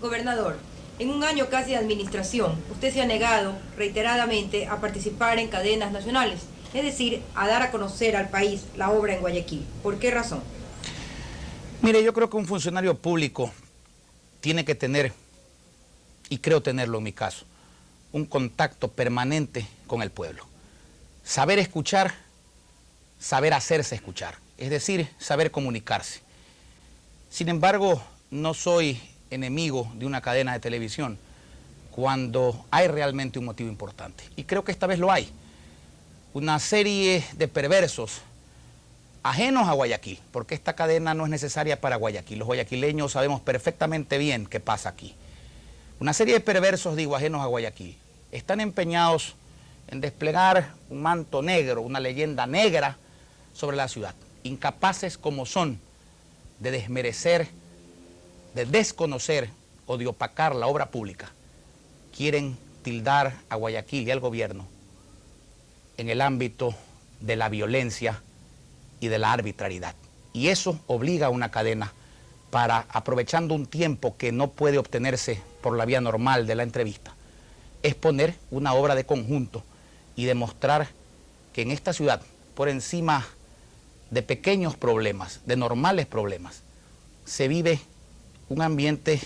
Gobernador, en un año casi de administración, usted se ha negado reiteradamente a participar en cadenas nacionales, es decir, a dar a conocer al país la obra en Guayaquil. ¿Por qué razón? Mire, yo creo que un funcionario público tiene que tener, y creo tenerlo en mi caso, un contacto permanente con el pueblo. Saber escuchar, saber hacerse escuchar, es decir, saber comunicarse. Sin embargo, no soy enemigo de una cadena de televisión cuando hay realmente un motivo importante. Y creo que esta vez lo hay. Una serie de perversos ajenos a Guayaquil, porque esta cadena no es necesaria para Guayaquil. Los guayaquileños sabemos perfectamente bien qué pasa aquí. Una serie de perversos, digo, ajenos a Guayaquil, están empeñados en desplegar un manto negro, una leyenda negra sobre la ciudad, incapaces como son de desmerecer, de desconocer o de opacar la obra pública. Quieren tildar a Guayaquil y al gobierno en el ámbito de la violencia y de la arbitrariedad. Y eso obliga a una cadena para, aprovechando un tiempo que no puede obtenerse por la vía normal de la entrevista, exponer una obra de conjunto y demostrar que en esta ciudad, por encima de pequeños problemas, de normales problemas, se vive un ambiente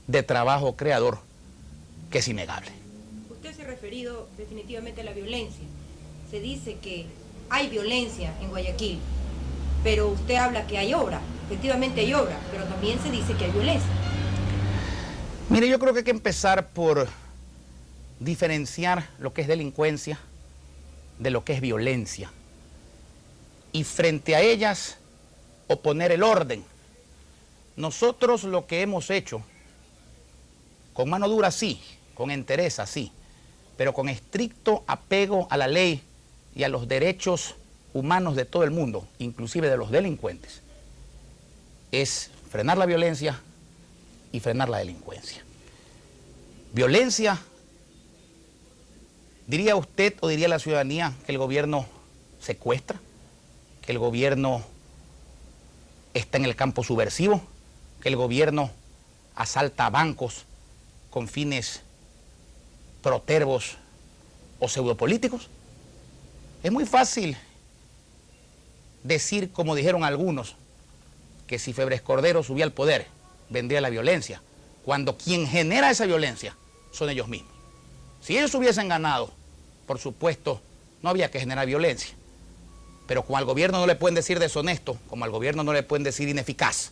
de trabajo creador que es innegable. Usted se ha referido definitivamente a la violencia. Se dice que hay violencia en Guayaquil, pero usted habla que hay obra. Efectivamente hay obra, pero también se dice que hay violencia. Mire, yo creo que hay que empezar por diferenciar lo que es delincuencia de lo que es violencia. Y frente a ellas, oponer el orden. Nosotros lo que hemos hecho, con mano dura sí, con entereza sí, pero con estricto apego a la ley y a los derechos humanos de todo el mundo, inclusive de los delincuentes, es frenar la violencia y frenar la delincuencia. Violencia, diría usted o diría la ciudadanía que el gobierno secuestra, que el gobierno está en el campo subversivo, que el gobierno asalta bancos con fines protervos o pseudopolíticos. Es muy fácil decir, como dijeron algunos, que si Febres Cordero subía al poder, vendría la violencia, cuando quien genera esa violencia son ellos mismos. Si ellos hubiesen ganado, por supuesto, no había que generar violencia. Pero como al gobierno no le pueden decir deshonesto, como al gobierno no le pueden decir ineficaz,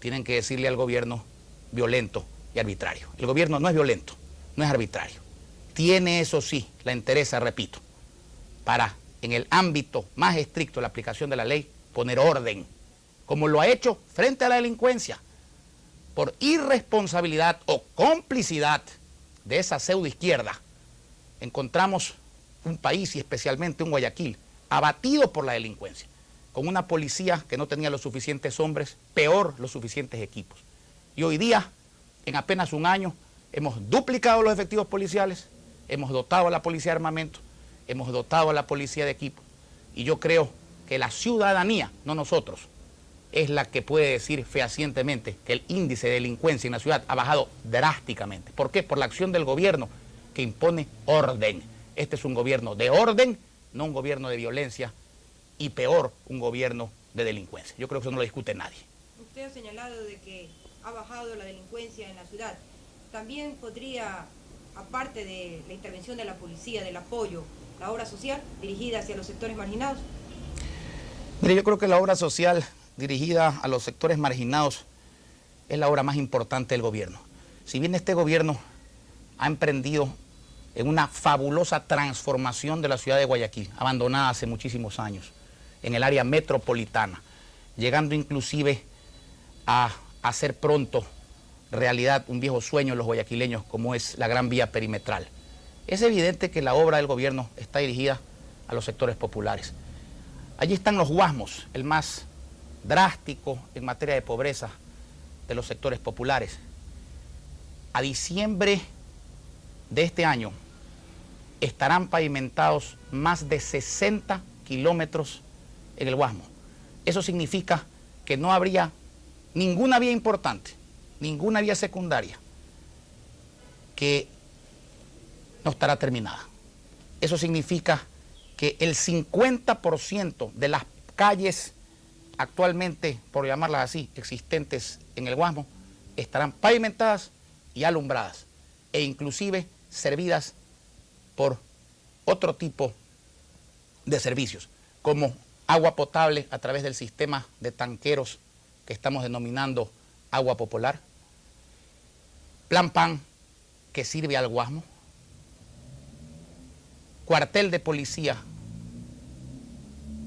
tienen que decirle al gobierno violento y arbitrario. El gobierno no es violento, no es arbitrario. Tiene, eso sí, la entereza, repito, para, en el ámbito más estricto de la aplicación de la ley, poner orden, como lo ha hecho frente a la delincuencia, por irresponsabilidad o complicidad de esa pseudoizquierda. Encontramos un país, y especialmente un Guayaquil, abatido por la delincuencia, con una policía que no tenía los suficientes hombres, peor los suficientes equipos. Y hoy día, en apenas un año, hemos duplicado los efectivos policiales, hemos dotado a la policía de armamento, hemos dotado a la policía de equipo, y yo creo que la ciudadanía, no nosotros, es la que puede decir fehacientemente que el índice de delincuencia en la ciudad ha bajado drásticamente. ¿Por qué? Por la acción del gobierno que impone orden. Este es un gobierno de orden, no un gobierno de violencia, y peor, un gobierno de delincuencia. Yo creo que eso no lo discute nadie. Usted ha señalado de que ha bajado la delincuencia en la ciudad. También podría, aparte de la intervención de la policía, del apoyo, la obra social dirigida hacia los sectores marginados. Mire, yo creo que la obra social dirigida a los sectores marginados es la obra más importante del gobierno. Si bien este gobierno ha emprendido en una fabulosa transformación de la ciudad de Guayaquil, abandonada hace muchísimos años, en el área metropolitana, llegando inclusive a hacer pronto realidad un viejo sueño de los guayaquileños como es la Gran Vía Perimetral. Es evidente que la obra del gobierno está dirigida a los sectores populares. Allí están los guasmos, el más drástico en materia de pobreza de los sectores populares. A diciembre de este año estarán pavimentados más de 60 kilómetros en el Guasmo. Eso significa que no habría ninguna vía importante, ninguna vía secundaria, que no estará terminada. Eso significa que el 50% de las calles actualmente, por llamarlas así, existentes en el Guasmo, estarán pavimentadas y alumbradas, e inclusive servidas por otro tipo de servicios, como agua potable a través del sistema de tanqueros que estamos denominando agua popular, Plan PAN, que sirve al Guasmo, cuartel de policía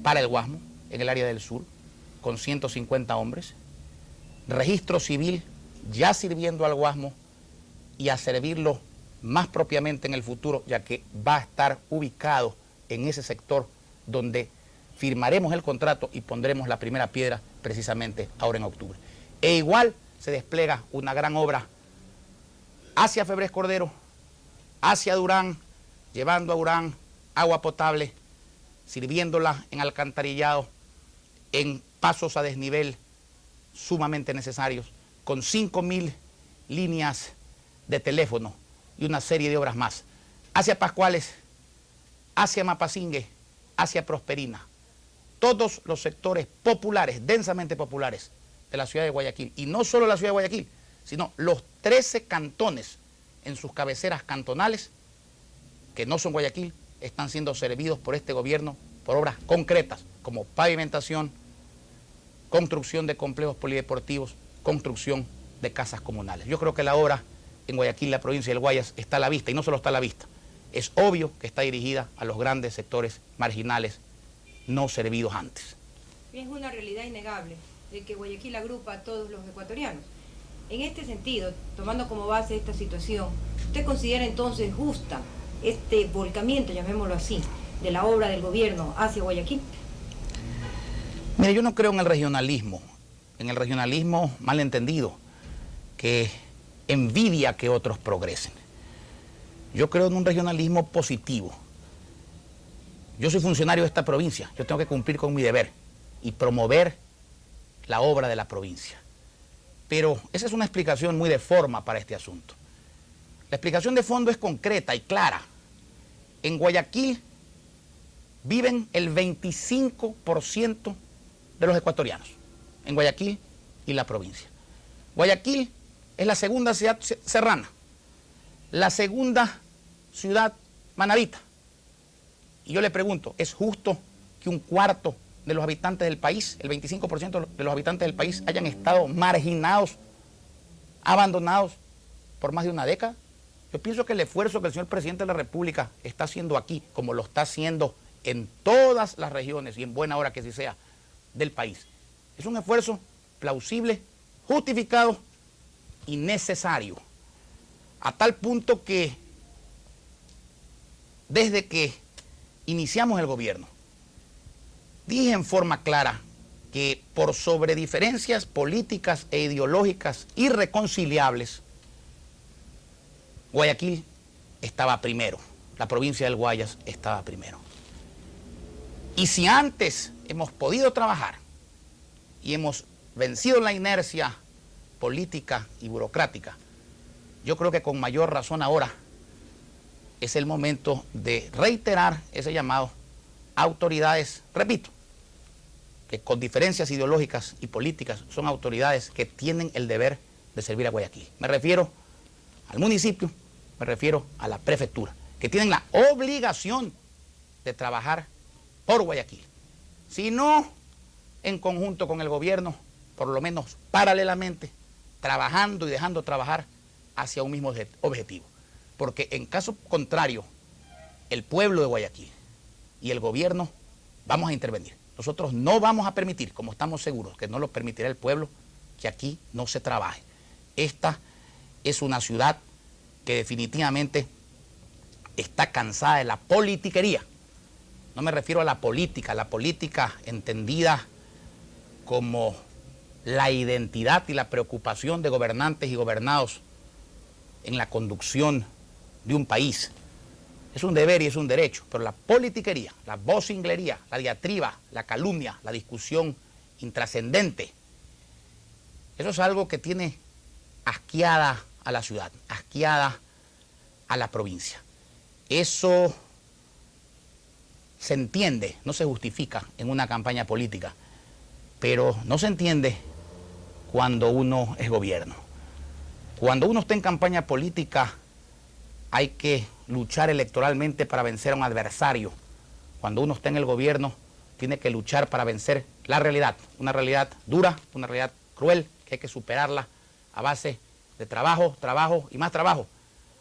para el Guasmo, en el área del sur, con 150 hombres, registro civil ya sirviendo al Guasmo y a servirlo más propiamente en el futuro, ya que va a estar ubicado en ese sector donde firmaremos el contrato y pondremos la primera piedra precisamente ahora en octubre. E igual se despliega una gran obra hacia Febres Cordero, hacia Durán, llevando a Durán agua potable, sirviéndola en alcantarillado, en pasos a desnivel sumamente necesarios, con 5.000 líneas de teléfono y una serie de obras más, hacia Pascuales, hacia Mapasingue, hacia Prosperina. Todos los sectores populares, densamente populares, de la ciudad de Guayaquil, y no solo la ciudad de Guayaquil, sino los 13 cantones en sus cabeceras cantonales, que no son Guayaquil, están siendo servidos por este gobierno por obras concretas, como pavimentación, construcción de complejos polideportivos, construcción de casas comunales. Yo creo que la obra en Guayaquil, la provincia del Guayas, está a la vista, y no solo está a la vista, es obvio que está dirigida a los grandes sectores marginales no servidos antes. Es una realidad innegable de que Guayaquil agrupa a todos los ecuatorianos. En este sentido, tomando como base esta situación, ¿usted considera entonces justa este volcamiento, llamémoslo así, de la obra del gobierno hacia Guayaquil? Mire, yo no creo en el regionalismo mal entendido, que envidia que otros progresen. Yo creo en un regionalismo positivo. Yo soy funcionario de esta provincia, yo tengo que cumplir con mi deber y promover la obra de la provincia. Pero esa es una explicación muy de forma para este asunto. La explicación de fondo es concreta y clara. En Guayaquil viven el 25% de los ecuatorianos, en Guayaquil y la provincia. Guayaquil es la segunda ciudad serrana, la segunda ciudad manabita. Y yo le pregunto, ¿es justo que un cuarto de los habitantes del país, el 25% de los habitantes del país, hayan estado marginados, abandonados por más de una década? Yo pienso que el esfuerzo que el señor presidente de la República está haciendo aquí, como lo está haciendo en todas las regiones y en buena hora que sí sea del país, es un esfuerzo plausible, justificado y necesario, a tal punto que desde que iniciamos el gobierno, dije en forma clara que por sobre diferencias políticas e ideológicas irreconciliables, Guayaquil estaba primero, la provincia del Guayas estaba primero. Y si antes hemos podido trabajar y hemos vencido la inercia política y burocrática, yo creo que con mayor razón ahora es el momento de reiterar ese llamado a autoridades, repito, que con diferencias ideológicas y políticas son autoridades que tienen el deber de servir a Guayaquil. Me refiero al municipio, me refiero a la prefectura, que tienen la obligación de trabajar por Guayaquil. Si no en conjunto con el gobierno, por lo menos paralelamente, trabajando y dejando trabajar hacia un mismo objetivo. Porque en caso contrario, el pueblo de Guayaquil y el gobierno vamos a intervenir. Nosotros no vamos a permitir, como estamos seguros que no lo permitirá el pueblo, que aquí no se trabaje. Esta es una ciudad que definitivamente está cansada de la politiquería. No me refiero a la política entendida como la identidad y la preocupación de gobernantes y gobernados en la conducción de un país. Es un deber y es un derecho, pero la politiquería, la vocinglería, la diatriba, la calumnia, la discusión intrascendente, eso es algo que tiene asqueada a la ciudad, asqueada a la provincia. Eso se entiende, no se justifica en una campaña política, pero no se entiende cuando uno es gobierno. Cuando uno está en campaña política hay que luchar electoralmente para vencer a un adversario. Cuando uno está en el gobierno tiene que luchar para vencer la realidad, una realidad dura, una realidad cruel, que hay que superarla a base de trabajo, trabajo y más trabajo,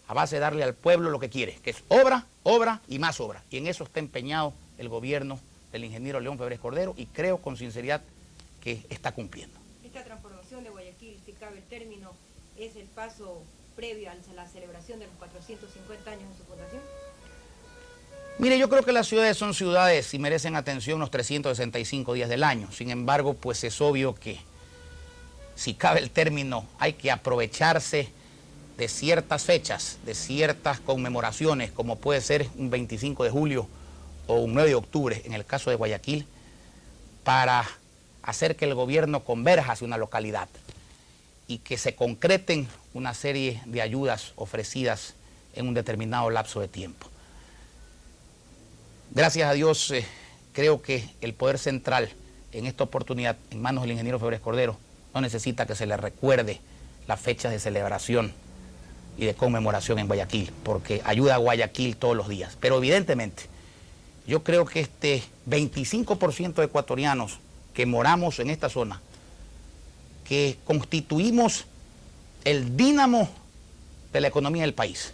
a base de darle al pueblo lo que quiere, que es obra, obra y más obra. Y en eso está empeñado el gobierno del ingeniero León Febres Cordero y creo con sinceridad que está cumpliendo. Esta transformación de Guayaquil, si cabe el término, es el paso previo a la celebración de los 450 años de su fundación. Mire, yo creo que las ciudades son ciudades y merecen atención los 365 días del año. Sin embargo, pues es obvio que, si cabe el término, hay que aprovecharse de ciertas fechas, de ciertas conmemoraciones, como puede ser un 25 de julio o un 9 de octubre, en el caso de Guayaquil, para hacer que el gobierno converja hacia una localidad y que se concreten una serie de ayudas ofrecidas en un determinado lapso de tiempo. Gracias a Dios, creo que el poder central en esta oportunidad, en manos del ingeniero Febres Cordero, no necesita que se le recuerde las fechas de celebración y de conmemoración en Guayaquil, porque ayuda a Guayaquil todos los días. Pero evidentemente, yo creo que este 25% de ecuatorianos que moramos en esta zona, que constituimos el dínamo de la economía del país,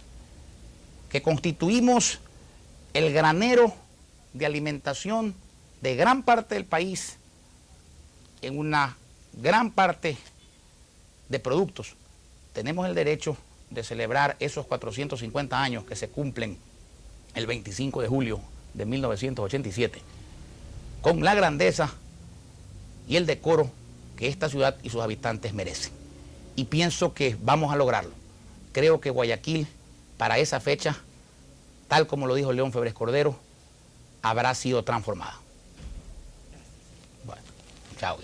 que constituimos el granero de alimentación de gran parte del país, en una gran parte de productos, tenemos el derecho de celebrar esos 450 años que se cumplen el 25 de julio de 1987, con la grandeza y el decoro que esta ciudad y sus habitantes merecen. Y pienso que vamos a lograrlo. Creo que Guayaquil, para esa fecha, tal como lo dijo León Febres Cordero, habrá sido transformada. Bueno, chao.